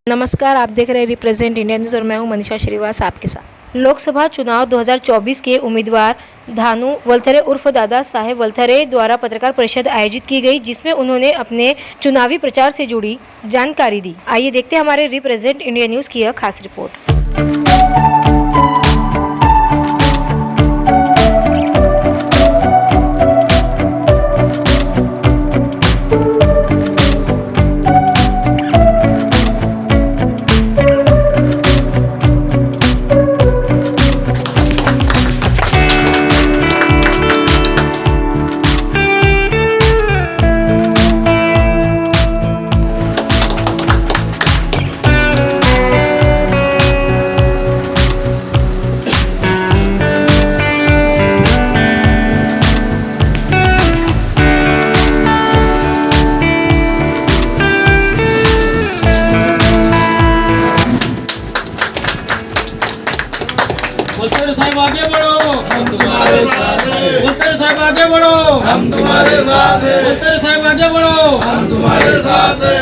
नमस्कार, आप देख रहे हैं रिप्रेजेंट इंडिया न्यूज़ और मैं हूं मनीषा श्रीवास आपके साथ। लोकसभा चुनाव 2024 के उम्मीदवार धानु वलथरे उर्फ दादा साहेब वलथरे द्वारा पत्रकार परिषद आयोजित की गई, जिसमें उन्होंने अपने चुनावी प्रचार से जुड़ी जानकारी दी। आइए देखते हैं हमारे रिप्रेजेंट इंडिया न्यूज़ की यह खास रिपोर्ट। वलथरे साहब आगे बढ़ो, हम तुम्हारे साथ हैं। वलथरे साहब आगे बढ़ो, हम तुम्हारे साथ हैं। वलथरे साहब आगे बढ़ो, हम तुम्हारे साथ हैं।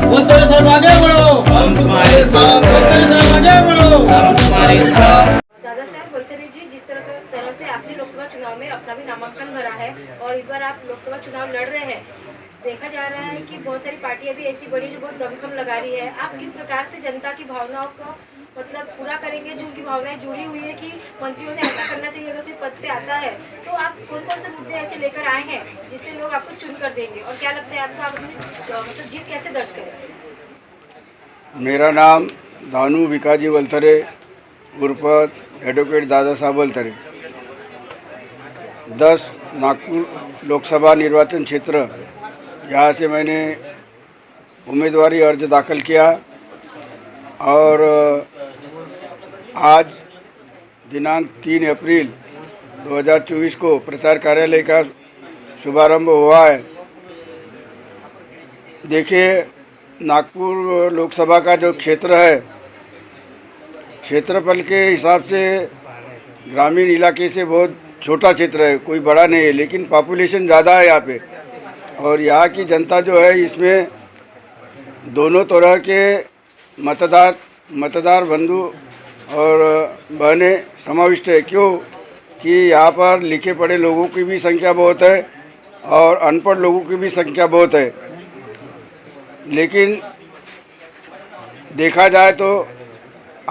वलथरे साहब आगे बढ़ो, हम तुम्हारे साथ वलथरे हैं। साहब आगे बढ़ो। हम तुम्हारे साथ। दादा साहेब वलथरे जी, जिस तरह से आपने लोकसभा चुनाव में अपना भी नामांकन भरा है और इस बार आप लोकसभा चुनाव लड़ रहे हैं, देखा जा रहा है कि बहुत सारी पार्टियां भी ऐसी बड़ी जो बहुत दमखम लगा रही है। आप किस प्रकार से जनता की भावनाओं को पूरा करेंगे, जो उनकी भावनाएं जुड़ी हुई है कि मंत्रियों ने ऐसा करना चाहिए अगर कोई पद पे आता है, तो आप कौन कौन से मुद्दे ऐसे लेकर आए हैं जिससे लोग आपको चुन कर देंगे, और क्या लगता है आपको आप अपनी जीत कैसे दर्ज करें? मेरा नाम धानु भिकाजी वलथरे उर्फ एडवोकेट दादा साहब वलथरे, 10 नागपुर लोकसभा निर्वाचन क्षेत्र, यहाँ से मैंने उम्मीदवारी अर्ज दाखिल किया और आज दिनांक 3 अप्रैल 2024 को प्रचार कार्यालय का शुभारंभ हुआ है। देखिए, नागपुर लोकसभा का जो क्षेत्र है, क्षेत्रफल के हिसाब से ग्रामीण इलाके से बहुत छोटा क्षेत्र है, कोई बड़ा नहीं है, लेकिन पॉपुलेशन ज़्यादा है यहाँ पे। और यहाँ की जनता जो है, इसमें दोनों तरह के मतदार बंधु और बहनें समाविष्ट है। क्यों कि यहाँ पर लिखे पढ़े लोगों की भी संख्या बहुत है और अनपढ़ लोगों की भी संख्या बहुत है। लेकिन देखा जाए तो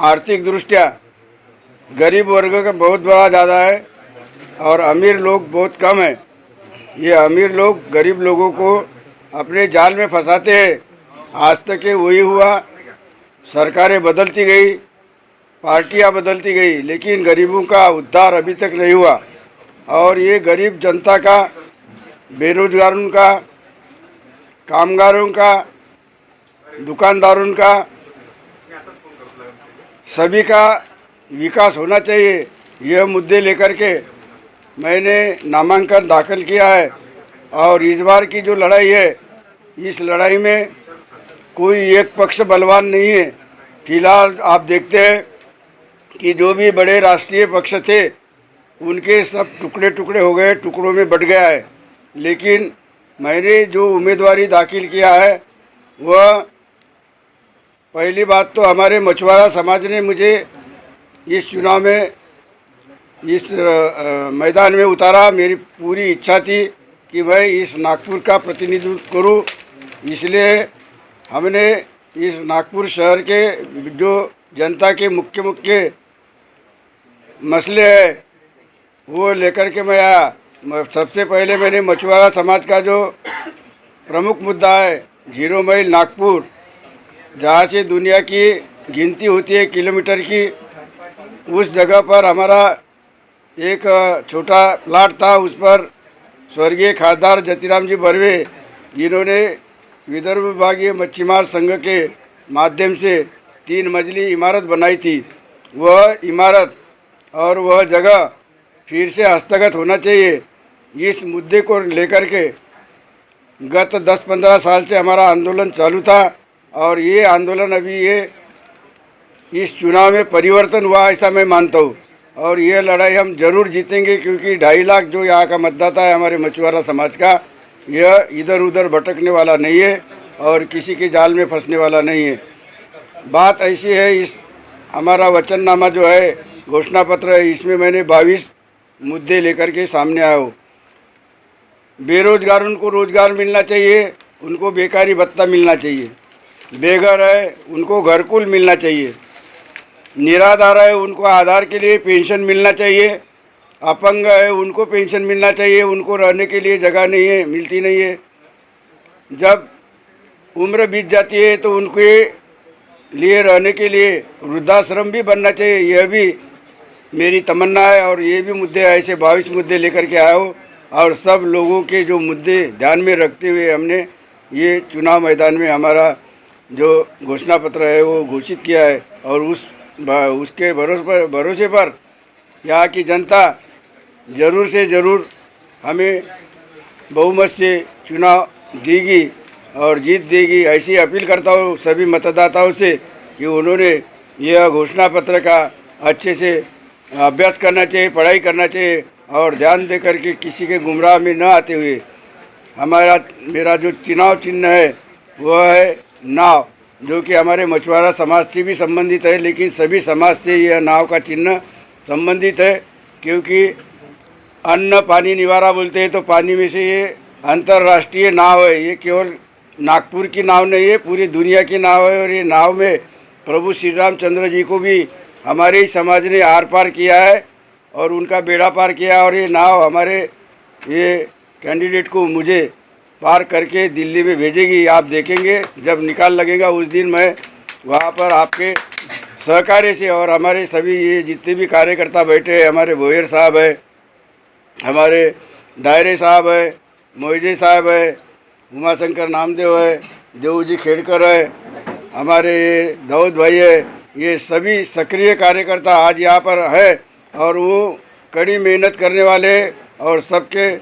आर्थिक दृष्टया गरीब वर्ग का बहुत बड़ा ज़्यादा है और अमीर लोग बहुत कम है। ये अमीर लोग गरीब लोगों को अपने जाल में फंसाते हैं। आज तक ये वही हुआ, सरकारें बदलती गई, पार्टियां बदलती गई, लेकिन गरीबों का उद्धार अभी तक नहीं हुआ। और ये गरीब जनता का, बेरोजगारों का, कामगारों का, दुकानदारों का, सभी का विकास होना चाहिए। यह मुद्दे लेकर के मैंने नामांकन दाखिल किया है। और इस बार की जो लड़ाई है, इस लड़ाई में कोई एक पक्ष बलवान नहीं है। फिलहाल आप देखते हैं कि जो भी बड़े राष्ट्रीय पक्ष थे, उनके सब टुकड़े टुकड़े हो गए, टुकड़ों में बट गया है। लेकिन मैंने जो उम्मीदवारी दाखिल किया है, वह पहली बात तो हमारे मछुआरा समाज ने मुझे इस चुनाव में, इस मैदान में उतारा। मेरी पूरी इच्छा थी कि मैं इस नागपुर का प्रतिनिधित्व करूं, इसलिए हमने इस नागपुर शहर के जो जनता के मुख्य मसले हैं, वो लेकर के मैं आया। सबसे पहले मैंने मछुआरा समाज का जो प्रमुख मुद्दा है, 0 माइल नागपुर, जहाँ से दुनिया की गिनती होती है किलोमीटर की, उस जगह पर हमारा एक छोटा प्लाट था। उस पर स्वर्गीय खासदार जतिराम जी बर्वे, इन्होंने विदर्भ विभागीय मच्छीमार संघ के माध्यम से 3 मंजिली इमारत बनाई थी। वह इमारत और वह जगह फिर से हस्तगत होना चाहिए। इस मुद्दे को लेकर के गत 10-15 साल से हमारा आंदोलन चालू था और ये आंदोलन अभी ये इस चुनाव में परिवर्तन हुआ, ऐसा मैं मानता हूँ। और ये लड़ाई हम जरूर जीतेंगे, क्योंकि 2.5 लाख जो यहाँ का मतदाता है हमारे मछुआरा समाज का, यह इधर उधर भटकने वाला नहीं है और किसी के जाल में फंसने वाला नहीं है। बात ऐसी है, इस हमारा वचननामा जो है, घोषणा पत्र है, इसमें मैंने 22 मुद्दे लेकर के सामने आया हूँ। बेरोजगारों को रोजगार मिलना चाहिए, उनको बेकारी भत्ता मिलना चाहिए, बेघर है उनको घरकुल मिलना चाहिए, निराधार है उनको आधार के लिए पेंशन मिलना चाहिए, अपंग है उनको पेंशन मिलना चाहिए, उनको रहने के लिए जगह नहीं है, मिलती नहीं है। जब उम्र बीत जाती है तो उनके लिए रहने के लिए वृद्धाश्रम भी बनना चाहिए, यह भी मेरी तमन्ना है। और ये भी मुद्दे ऐसे 22 मुद्दे लेकर के आया हूँ और सब लोगों के जो मुद्दे ध्यान में रखते हुए हमने ये चुनाव मैदान में हमारा जो घोषणा पत्र है वो घोषित किया है। और उसके भरोसे पर यहाँ की जनता ज़रूर से ज़रूर हमें बहुमत से चुनाव देगी और जीत देगी। ऐसी अपील करता हूँ सभी मतदाताओं से कि उन्होंने यह घोषणा पत्र का अच्छे से अभ्यास करना चाहिए, पढ़ाई करना चाहिए और ध्यान दे करके किसी के गुमराह में न आते हुए मेरा जो चुनाव चिन्ह है वह है नाव, जो कि हमारे मछुआरा समाज से भी संबंधित है, लेकिन सभी समाज से यह नाव का चिन्ह संबंधित है। क्योंकि अन्न पानी निवारा बोलते हैं तो पानी में से ये अंतर्राष्ट्रीय नाव है, ये केवल नागपुर की नाव नहीं है, पूरी दुनिया की नाव है। और ये नाव में प्रभु श्री रामचंद्र जी को भी हमारे ही समाज ने आर पार किया है और उनका बेड़ा पार किया। और ये नाव हमारे ये कैंडिडेट को मुझे पार करके दिल्ली में भेजेगी। आप देखेंगे जब निकाल लगेगा उस दिन मैं वहाँ पर आपके सहकार्य से और हमारे सभी ये जितने भी कार्यकर्ता बैठे हैं, हमारे भोयर साहब है, हमारे दायरे साहब है, मोहिजे साहब है, उमाशंकर नामदेव है, देवजी खेड़कर है, हमारे दाऊद भाई है, ये सभी सक्रिय कार्यकर्ता आज यहाँ पर है और वो कड़ी मेहनत करने वाले और सबके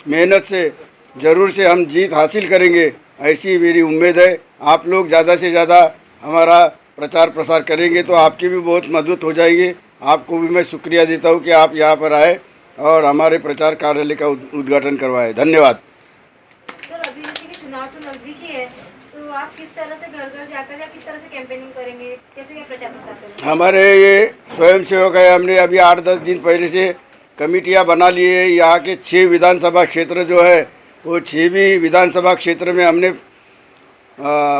मेहनत से ज़रूर से हम जीत हासिल करेंगे, ऐसी मेरी उम्मीद है। आप लोग ज़्यादा से ज़्यादा हमारा प्रचार प्रसार करेंगे तो आपकी भी बहुत मदद हो जाएगी। आपको भी मैं शुक्रिया देता हूँ कि आप यहाँ पर आए और हमारे प्रचार कार्यालय का उद्घाटन करवाए। धन्यवाद। सर, अभी जैसे कि चुनाव तो नज़दीकी है, तो आप किस तरह से घर घर जाकर या किस तरह से कैंपेनिंग करेंगे, कैसे क्या प्रचार प्रसार करेंगे? हमारे ये स्वयं सेवक है, हमने अभी 8-10 दिन पहले से कमेटियाँ बना ली है। यहाँ के 6 विधानसभा क्षेत्र जो है वो 6 भी विधानसभा क्षेत्र में हमने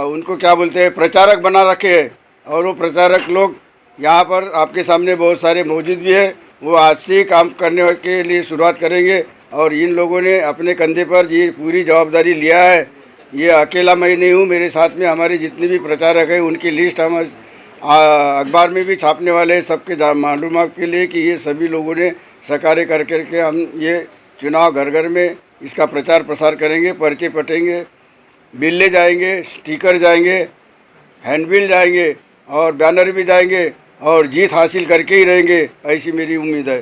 उनको क्या बोलते हैं प्रचारक बना रखे हैं और वो प्रचारक लोग यहाँ पर आपके सामने बहुत सारे मौजूद भी है। वो आज से ही काम करने के लिए शुरुआत करेंगे और इन लोगों ने अपने कंधे पर ये पूरी जवाबदारी लिया है। ये अकेला मैं नहीं हूँ, मेरे साथ में हमारे जितने भी प्रचारक हैं उनकी लिस्ट हम अखबार में भी छापने वाले हैं सबके मालूमात के लिए कि ये सभी लोगों ने सहकार्य कर करके हम ये चुनाव घर घर में इसका प्रचार प्रसार करेंगे। पर्चे पटेंगे, बिल्ले जाएंगे, स्टिकर जाएंगे, हैंडबिल जाएंगे और बैनर भी जाएंगे और जीत हासिल करके ही रहेंगे, ऐसी मेरी उम्मीद है।